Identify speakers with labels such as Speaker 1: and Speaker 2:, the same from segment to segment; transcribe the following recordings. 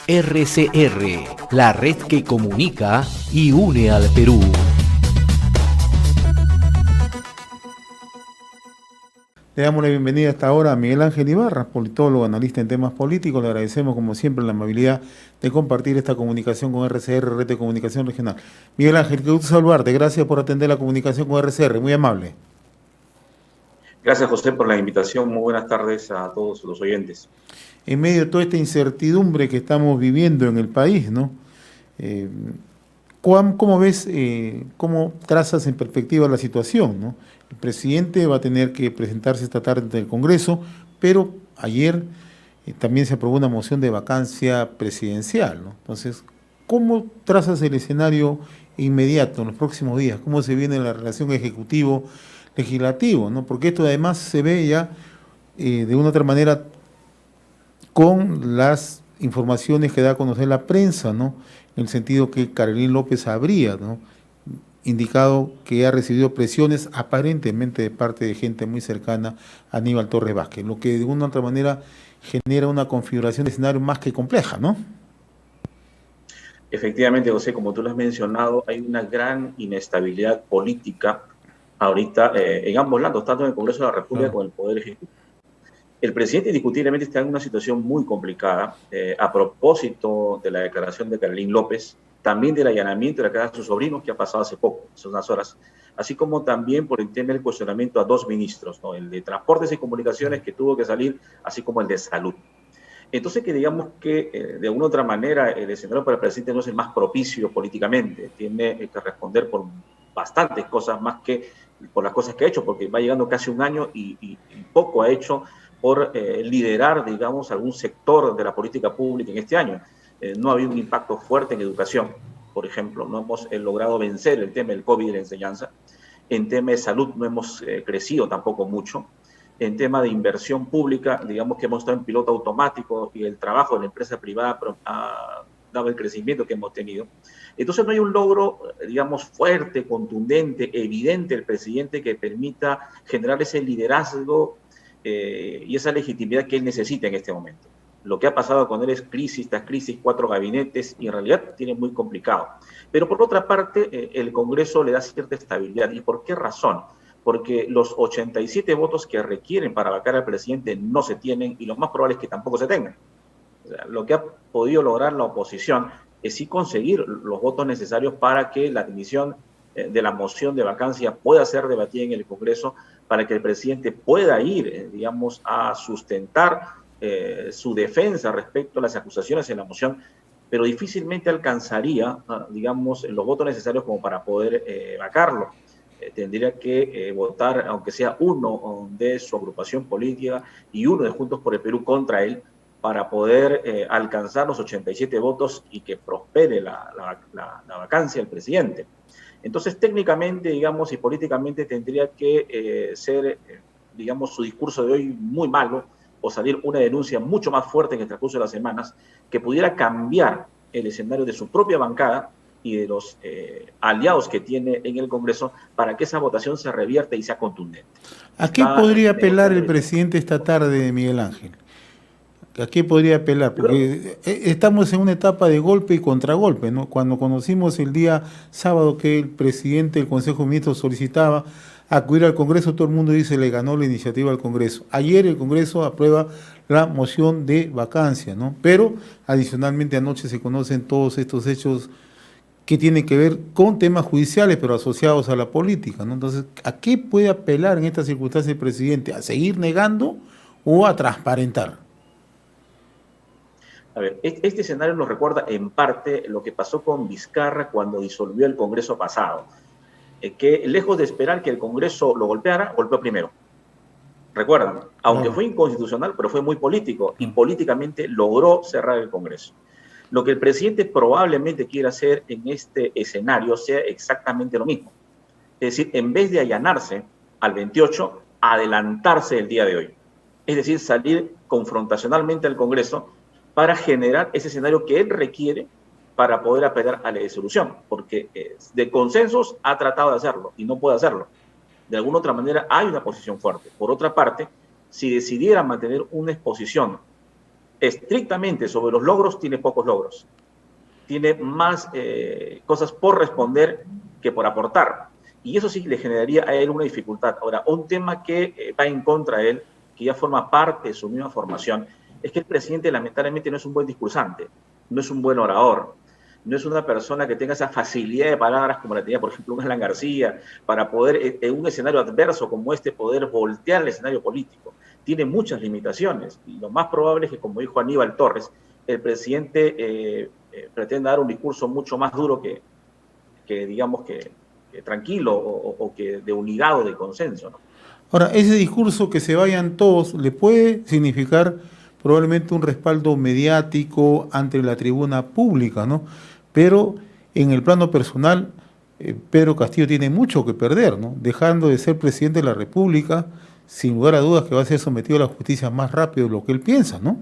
Speaker 1: RCR, la red que comunica y une al Perú.
Speaker 2: Le damos la bienvenida a esta hora a Miguel Ángel Ibarra, politólogo, analista en temas políticos. Le agradecemos, como siempre, la amabilidad de compartir esta comunicación con RCR, Red de Comunicación Regional. Miguel Ángel, qué gusto saludarte. Gracias por atender la comunicación con RCR. Muy amable.
Speaker 3: Gracias, José, por la invitación. Muy buenas tardes a todos los oyentes.
Speaker 2: En medio de toda esta incertidumbre que estamos viviendo en el país, ¿no? ¿Cómo ves, cómo trazas en perspectiva la situación, ¿no? El presidente va a tener que presentarse esta tarde ante el Congreso, pero ayer también se aprobó una moción de vacancia presidencial, ¿no? Entonces, ¿cómo trazas el escenario inmediato en los próximos días? ¿Cómo se viene la relación ejecutivo-legislativo, ¿no? Porque esto además se ve ya de una otra manera con las informaciones que da a conocer la prensa, ¿no? En el sentido que Carolina López habría, ¿no?, indicado que ha recibido presiones aparentemente de parte de gente muy cercana a Aníbal Torres Vázquez, lo que de una u otra manera genera una configuración de escenario más que compleja, ¿no?
Speaker 3: Efectivamente, José, como tú lo has mencionado, hay una gran inestabilidad política ahorita en ambos lados, tanto en el Congreso de la República como en el Poder Ejecutivo. El presidente indiscutiblemente está en una situación muy complicada a propósito de la declaración de Carolina López, también del allanamiento de la casa de sus sobrinos que ha pasado hace poco, hace unas horas, así como también por el tema del cuestionamiento a dos ministros, ¿no?, el de Transportes y Comunicaciones que tuvo que salir, así como el de Salud. Entonces, que digamos que de una u otra manera el escenario para el presidente no es el más propicio políticamente, tiene que responder por bastantes cosas más que por las cosas que ha hecho, porque va llegando casi un año y poco ha hecho por liderar, digamos, algún sector de la política pública en este año. No ha habido un impacto fuerte en educación, por ejemplo, no hemos logrado vencer el tema del COVID y la enseñanza. En tema de salud no hemos crecido tampoco mucho. En tema de inversión pública, digamos que hemos estado en piloto automático y el trabajo de la empresa privada ha dado el crecimiento que hemos tenido. Entonces no hay un logro, digamos, fuerte, contundente, evidente del presidente que permita generar ese liderazgo y esa legitimidad que él necesita en este momento. Lo que ha pasado con él es crisis tras crisis, 4 gabinetes, y en realidad tiene muy complicado. Pero por otra parte, el Congreso le da cierta estabilidad. ¿Y por qué razón? Porque los 87 votos que requieren para vacar al presidente no se tienen y lo más probable es que tampoco se tengan. O sea, lo que ha podido lograr la oposición es sí conseguir los votos necesarios para que la admisión de la moción de vacancia pueda ser debatida en el Congreso, para que el presidente pueda ir, digamos, a sustentar su defensa respecto a las acusaciones en la moción, pero difícilmente alcanzaría, digamos, los votos necesarios como para poder vacarlo. Tendría que votar, aunque sea uno de su agrupación política y uno de Juntos por el Perú contra él, para poder alcanzar los 87 votos y que prospere la vacancia del presidente. Entonces, técnicamente, digamos, y políticamente tendría que ser, digamos, su discurso de hoy muy malo o salir una denuncia mucho más fuerte en el transcurso de las semanas que pudiera cambiar el escenario de su propia bancada y de los aliados que tiene en el Congreso para que esa votación se revierta y sea contundente.
Speaker 2: ¿A qué podría apelar el presidente esta tarde, Miguel Ángel? ¿A qué podría apelar? Porque estamos en una etapa de golpe y contragolpe, ¿no? Cuando conocimos el día sábado que el presidente del Consejo de Ministros solicitaba acudir al Congreso, todo el mundo dice le ganó la iniciativa al Congreso. Ayer el Congreso aprueba la moción de vacancia, ¿no? Pero adicionalmente anoche se conocen todos estos hechos que tienen que ver con temas judiciales, pero asociados a la política, ¿no? Entonces, ¿a qué puede apelar en esta circunstancia el presidente? ¿A seguir negando o a transparentar?
Speaker 3: A ver, este escenario nos recuerda en parte lo que pasó con Vizcarra cuando disolvió el Congreso pasado, que lejos de esperar que el Congreso lo golpeara, golpeó primero. Recuerdan, aunque fue inconstitucional, pero fue muy político y políticamente logró cerrar el Congreso. Lo que el presidente probablemente quiera hacer en este escenario sea exactamente lo mismo. Es decir, en vez de allanarse al 28, adelantarse el día de hoy. Es decir, salir confrontacionalmente al Congreso para generar ese escenario que él requiere para poder apelar a la disolución, porque de consensos ha tratado de hacerlo y no puede hacerlo. De alguna otra manera hay una posición fuerte. Por otra parte, si decidiera mantener una exposición estrictamente sobre los logros, tiene pocos logros. Tiene más cosas por responder que por aportar. Y eso sí le generaría a él una dificultad. Ahora, un tema que va en contra de él, que ya forma parte de su misma formación, es que el presidente lamentablemente no es un buen discursante, no es un buen orador, no es una persona que tenga esa facilidad de palabras como la tenía, por ejemplo, un Alan García, para poder, en un escenario adverso como este, poder voltear el escenario político. Tiene muchas limitaciones y lo más probable es que, como dijo Aníbal Torres, el presidente pretenda dar un discurso mucho más duro que digamos, que tranquilo o que de unidad o de consenso, ¿no?
Speaker 2: Ahora, ese discurso que se vayan todos le puede significar probablemente un respaldo mediático ante la tribuna pública, ¿no? Pero en el plano personal, Pedro Castillo tiene mucho que perder, ¿no? Dejando de ser presidente de la República, sin lugar a dudas que va a ser sometido a la justicia más rápido de lo que él piensa, ¿no?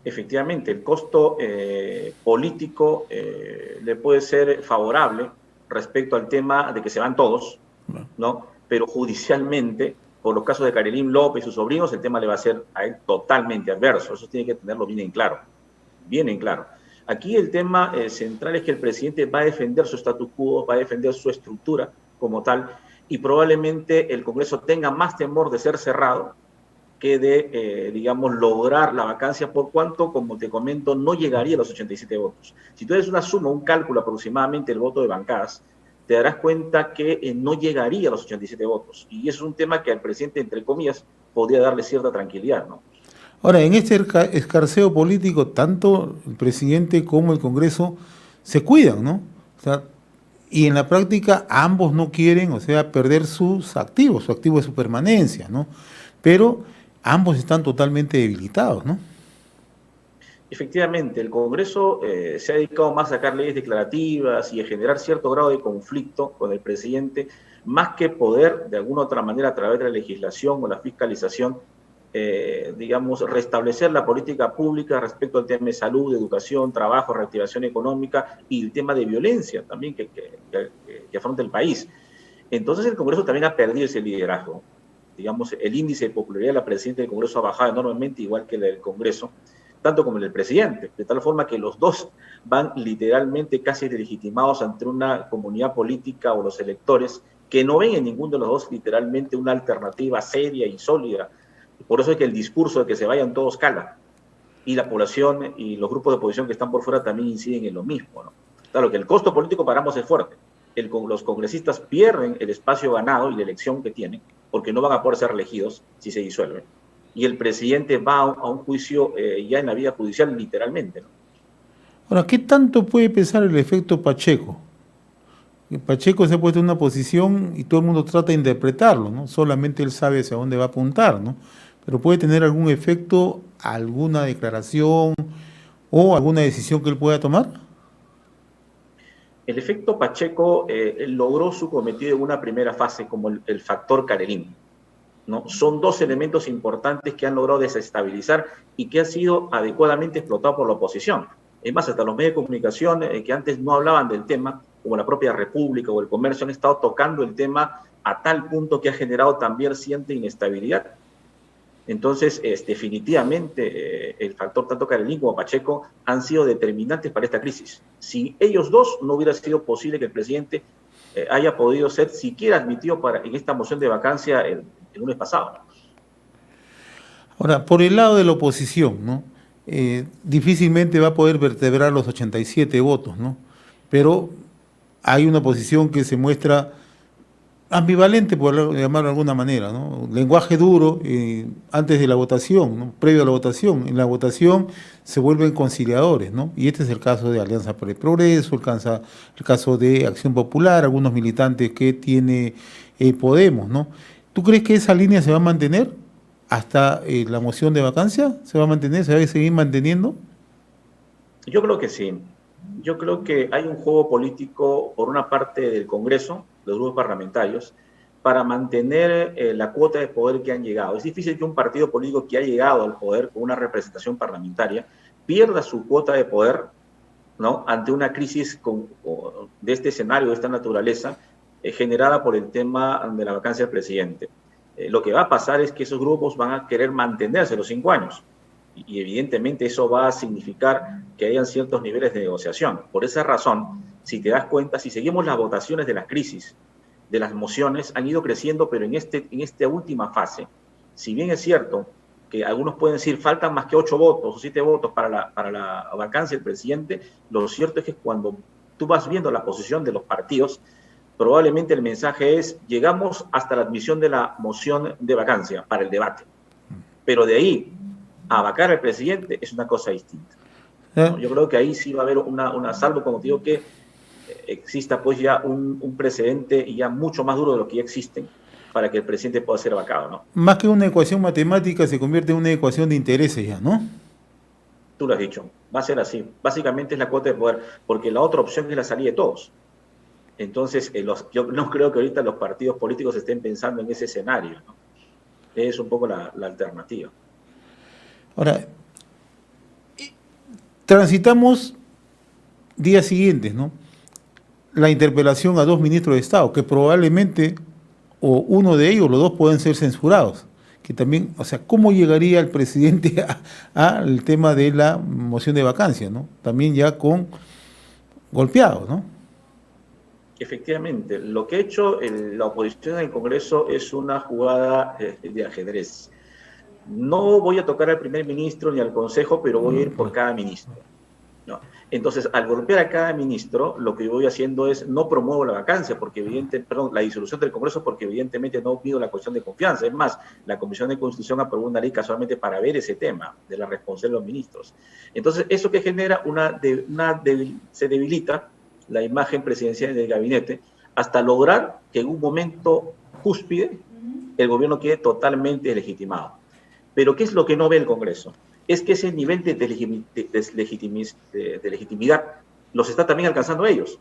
Speaker 3: Efectivamente, el costo político le puede ser favorable respecto al tema de que se van todos, ¿no? Pero judicialmente, por los casos de Karelim López y sus sobrinos, el tema le va a ser a él totalmente adverso. Eso tiene que tenerlo bien en claro, bien en claro. Aquí el tema central es que el presidente va a defender su status quo, va a defender su estructura como tal, y probablemente el Congreso tenga más temor de ser cerrado que de, digamos, lograr la vacancia, por cuanto, como te comento, no llegaría a los 87 votos. Si tú haces una suma, un cálculo aproximadamente del voto de bancadas, te darás cuenta que no llegaría a los 87 votos. Y eso es un tema que al presidente, entre comillas, podría darle cierta tranquilidad, ¿no?
Speaker 2: Ahora, en este escarceo político, tanto el presidente como el Congreso se cuidan, ¿no? O sea, y en la práctica ambos no quieren, o sea, perder sus activos, su activo de su permanencia, ¿no? Pero ambos están totalmente debilitados, ¿no?
Speaker 3: Efectivamente, el Congreso se ha dedicado más a sacar leyes declarativas y a generar cierto grado de conflicto con el presidente, más que poder, de alguna u otra manera, a través de la legislación o la fiscalización, digamos, restablecer la política pública respecto al tema de salud, educación, trabajo, reactivación económica y el tema de violencia también que afronta el país. Entonces el Congreso también ha perdido ese liderazgo. Digamos, el índice de popularidad de la presidenta del Congreso ha bajado enormemente, igual que el del Congreso, tanto como el del presidente, de tal forma que los dos van literalmente casi deslegitimados ante una comunidad política o los electores que no ven en ninguno de los dos literalmente una alternativa seria y sólida. Por eso es que el discurso de que se vayan todos cala, y la población y los grupos de oposición que están por fuera también inciden en lo mismo, ¿no? Claro que el costo político para ambos es fuerte. Los congresistas pierden el espacio ganado y la elección que tienen, porque no van a poder ser elegidos si se disuelven. Y el presidente va a un juicio ya en la vía judicial literalmente, ¿no?
Speaker 2: Ahora, ¿qué tanto puede pesar el efecto Pacheco? Pacheco se ha puesto en una posición y todo el mundo trata de interpretarlo, ¿no? Solamente él sabe hacia dónde va a apuntar, ¿no? Pero puede tener algún efecto, alguna declaración o alguna decisión que él pueda tomar.
Speaker 3: El efecto Pacheco logró su cometido en una primera fase como el factor Karelim, ¿no? Son dos elementos importantes que han logrado desestabilizar y que han sido adecuadamente explotados por la oposición. Es más, hasta los medios de comunicación que antes no hablaban del tema, como la propia República o el Comercio, han estado tocando el tema a tal punto que ha generado también cierta inestabilidad. Entonces, definitivamente, el factor tanto Karelim como Pacheco han sido determinantes para esta crisis. Sin ellos dos, no hubiera sido posible que el presidente haya podido ser siquiera admitido en esta moción de vacancia el lunes pasado.
Speaker 2: Ahora, por el lado de la oposición, ¿no? Difícilmente va a poder vertebrar los 87 votos, ¿no? Pero hay una posición que se muestra ambivalente, por llamarlo de alguna manera, ¿no? Lenguaje duro antes de la votación, ¿no? Previo a la votación. En la votación se vuelven conciliadores, ¿no? Y este es el caso de Alianza por el Progreso, el caso de Acción Popular, algunos militantes que tiene Podemos, ¿no? ¿Tú crees que esa línea se va a mantener hasta la moción de vacancia? ¿Se va a mantener? ¿Se va a seguir manteniendo?
Speaker 3: Yo creo que sí. Yo creo que hay un juego político por una parte del Congreso, los grupos parlamentarios, para mantener la cuota de poder que han llegado. Es difícil que un partido político que ha llegado al poder con una representación parlamentaria pierda su cuota de poder, ¿no?, ante una crisis de este escenario, de esta naturaleza, generada por el tema de la vacancia del presidente. Lo que va a pasar es que esos grupos van a querer mantenerse los 5 años. Y evidentemente eso va a significar que hayan ciertos niveles de negociación. Por esa razón, si te das cuenta, si seguimos las votaciones de la crisis, de las mociones, han ido creciendo, pero en esta última fase, si bien es cierto que algunos pueden decir faltan más que 8 votos o 7 votos para la vacancia del presidente, lo cierto es que cuando tú vas viendo la posición de los partidos, probablemente el mensaje es llegamos hasta la admisión de la moción de vacancia para el debate. Pero de ahí a vacar al presidente es una cosa distinta, ¿no? Yo creo que ahí sí va a haber una salvo, como te digo, que exista pues ya un precedente ya mucho más duro de lo que ya existen para que el presidente pueda ser vacado, ¿no?
Speaker 2: Más que una ecuación matemática, se convierte en una ecuación de intereses ya, ¿no?
Speaker 3: Tú lo has dicho, va a ser así. Básicamente es la cuota de poder, porque la otra opción es la salida de todos. Entonces, yo no creo que ahorita los partidos políticos estén pensando en ese escenario, ¿no? Es un poco la alternativa.
Speaker 2: Ahora, transitamos días siguientes, ¿no? La interpelación a 2 ministros de Estado, que probablemente, o uno de ellos, los dos, pueden ser censurados. Que también, o sea, ¿cómo llegaría el presidente al tema de la moción de vacancia, ¿no? También ya con golpeados, ¿no?
Speaker 3: Efectivamente, lo que ha hecho la oposición en el Congreso es una jugada de ajedrez. No voy a tocar al primer ministro ni al Consejo, pero voy a ir por cada ministro, ¿no? Entonces, al golpear a cada ministro, lo que yo voy haciendo es no promuevo la vacancia, la disolución del Congreso, porque evidentemente no pido la cuestión de confianza. Es más, la Comisión de Constitución aprobó una ley casualmente para ver ese tema de la responsabilidad de los ministros. Entonces, eso que genera se debilita la imagen presidencial del gabinete hasta lograr que en un momento cúspide el gobierno quede totalmente deslegitimado. Pero ¿qué es lo que no ve el Congreso? Es que ese nivel de legitimidad los está también alcanzando ellos.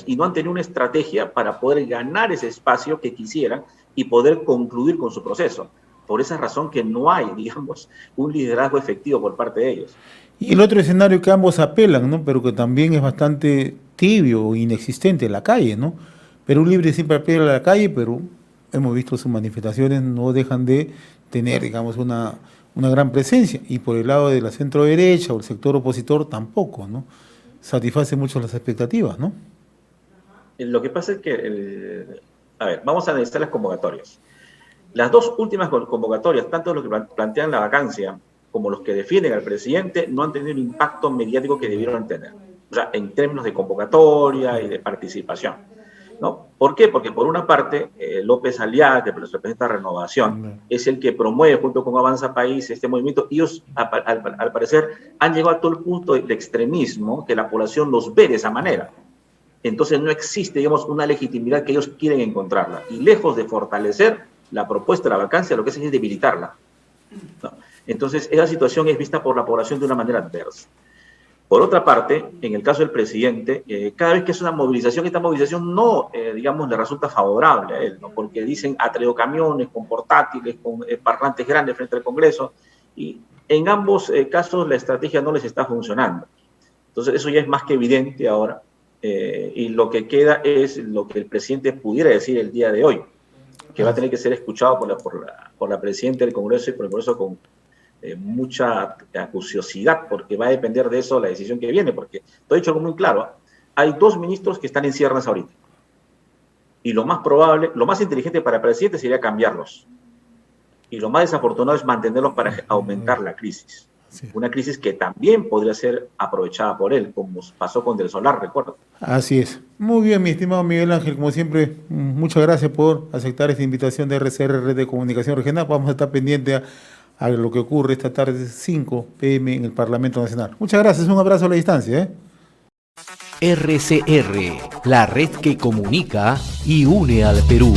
Speaker 3: Y no han tenido una estrategia para poder ganar ese espacio que quisieran y poder concluir con su proceso. Por esa razón que no hay, digamos, un liderazgo efectivo por parte de ellos.
Speaker 2: Y el otro escenario que ambos apelan, ¿no? Pero que también es bastante tibio o inexistente, la calle, ¿no? Perú Libre siempre apela a la calle, pero hemos visto sus manifestaciones no dejan de tener, digamos, una gran presencia. Y por el lado de la centro derecha o el sector opositor tampoco, ¿no? Satisface mucho las expectativas, ¿no?
Speaker 3: Lo que pasa es que, vamos a analizar las convocatorias. Las dos últimas convocatorias, tanto los que plantean la vacancia como los que defienden al presidente, no han tenido el impacto mediático que debieron tener. O sea, en términos de convocatoria y de participación, ¿no? ¿Por qué? Porque por una parte, López Aliaga, que representa Renovación, es el que promueve junto con Avanza País este movimiento. Ellos, al parecer, han llegado a todo el punto de extremismo que la población los ve de esa manera. Entonces no existe, digamos, una legitimidad que ellos quieren encontrarla. Y lejos de fortalecer la propuesta de la vacancia, lo que hacen es debilitarla, ¿no? Entonces, esa situación es vista por la población de una manera adversa. Por otra parte, en el caso del presidente, cada vez que es una movilización, esta movilización no, digamos, le resulta favorable a él, ¿no? Porque dicen, ha traído camiones con portátiles, con parlantes grandes frente al Congreso, y en ambos casos la estrategia no les está funcionando. Entonces, eso ya es más que evidente ahora, y lo que queda es lo que el presidente pudiera decir el día de hoy, que va a tener que ser escuchado por la presidenta del Congreso y por el Congreso con mucha acuciosidad, porque va a depender de eso la decisión que viene, porque te he dicho algo muy claro, hay 2 ministros que están en ciernes ahorita, y lo más probable, lo más inteligente para el presidente sería cambiarlos, y lo más desafortunado es mantenerlos para aumentar la crisis. Sí. Una crisis que también podría ser aprovechada por él, como pasó con Del Solar, recuerdo.
Speaker 2: Así es. Muy bien, mi estimado Miguel Ángel, como siempre, muchas gracias por aceptar esta invitación de RCR, Red de Comunicación Regional. Vamos a estar pendientes a lo que ocurre esta tarde, 5 p.m. en el Parlamento Nacional. Muchas gracias, un abrazo a la distancia,
Speaker 1: RCR, la red que comunica y une al Perú.